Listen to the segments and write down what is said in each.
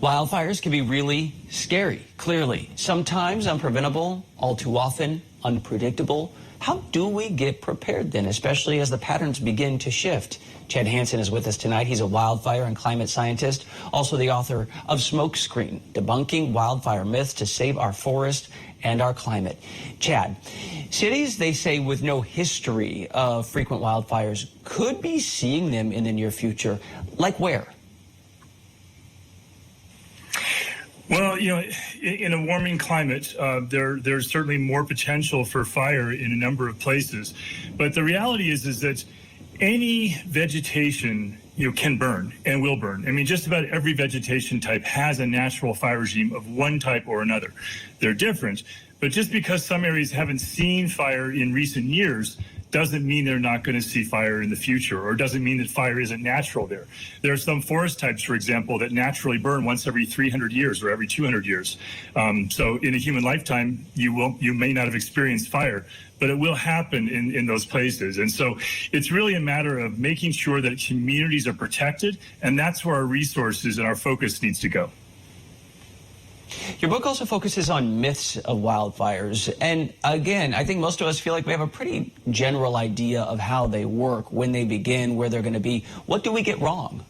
Wildfires can be really scary, clearly. Sometimes unpreventable, all too often unpredictable. How do we get prepared then, especially as the patterns begin to shift? Chad Hanson is with us tonight. He's a wildfire and climate scientist, also the author of Smokescreen, Debunking Wildfire Myths to Save Our Forest and Our Climate. Chad, cities, they say, with no history of frequent wildfires could be seeing them in the near future. Like where? Well, in a warming climate, there's certainly more potential for fire in a number of places. But the reality is that any vegetation, can burn and will burn. I mean, just about every vegetation type has a natural fire regime of one type or another. They're different, but just because some areas haven't seen fire in recent years doesn't mean they're not going to see fire in the future, or doesn't mean that fire isn't natural there. There are some forest types, for example, that naturally burn once every 300 years or every 200 years. So in a human lifetime, you may not have experienced fire, but it will happen in those places. And so it's really a matter of making sure that communities are protected, and that's where our resources and our focus needs to go. Your book also focuses on myths of wildfires. And again, I think most of us feel like we have a pretty general idea of how they work, when they begin, where they're going to be. What do we get wrong?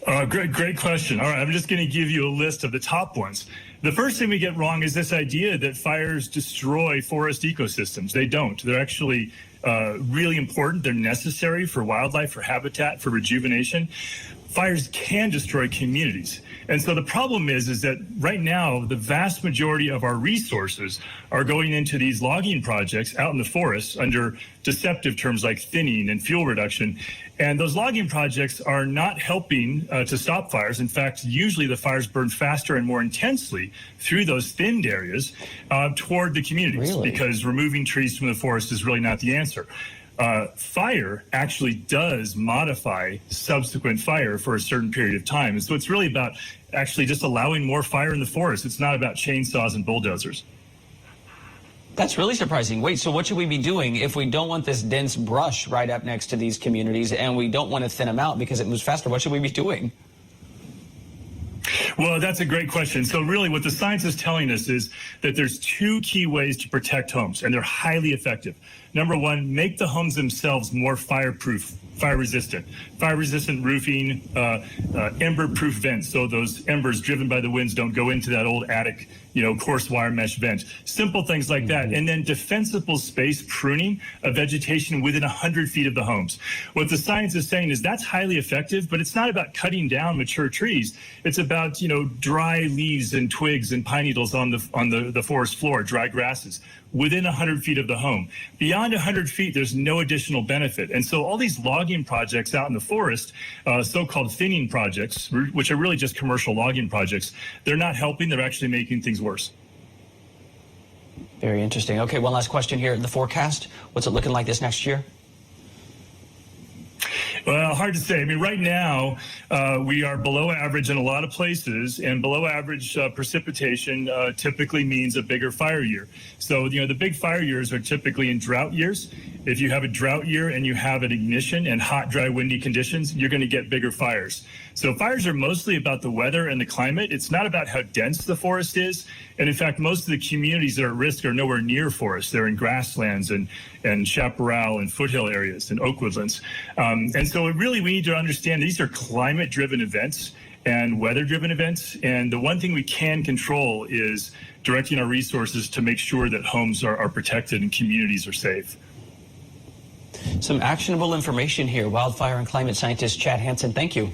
Great question. All right, I'm just going to give you a list of the top ones. The first thing we get wrong is this idea that fires destroy forest ecosystems. They don't. They're actually really important. They're necessary for wildlife, for habitat, for rejuvenation. Fires can destroy communities. And so the problem is that right now, the vast majority of our resources are going into these logging projects out in the forests under deceptive terms like thinning and fuel reduction. And those logging projects are not helping to stop fires. In fact, usually the fires burn faster and more intensely through those thinned areas toward the communities, because removing trees from the forest is really not the answer. Fire actually does modify subsequent fire for a certain period of time. And so it's really about actually just allowing more fire in the forest. It's not about chainsaws and bulldozers. That's really surprising. Wait, so what should we be doing if we don't want this dense brush right up next to these communities and we don't want to thin them out because it moves faster? What should we be doing? Well, that's a great question. So really what the science is telling us is that there's two key ways to protect homes, and they're highly effective. Number one, make the homes themselves more fireproof, fire resistant roofing, ember-proof vents, so those embers driven by the winds don't go into that old attic, coarse wire mesh vent. Simple things like that. And then defensible space pruning of vegetation within 100 feet of the homes. What the science is saying is that's highly effective, but it's not about cutting down mature trees. It's about, dry leaves and twigs and pine needles on the forest floor, dry grasses, within 100 feet of the home. Beyond 100 feet, there's no additional benefit. And so all these logging projects out in the forest, so-called thinning projects, which are really just commercial logging projects, they're not helping, they're actually making things worse. Very interesting. Okay, one last question here. The forecast, what's it looking like this next year? Well, hard to say. I mean, right now, we are below average in a lot of places, and below average precipitation typically means a bigger fire year. So, the big fire years are typically in drought years. If you have a drought year and you have an ignition and hot, dry, windy conditions, you're going to get bigger fires. So fires are mostly about the weather and the climate. It's not about how dense the forest is. And in fact, most of the communities that are at risk are nowhere near forests. They're in grasslands and chaparral and foothill areas and oak woodlands. And so we need to understand these are climate-driven events and weather-driven events. And the one thing we can control is directing our resources to make sure that homes are protected and communities are safe. Some actionable information here. Wildfire and climate scientist Chad Hanson, thank you.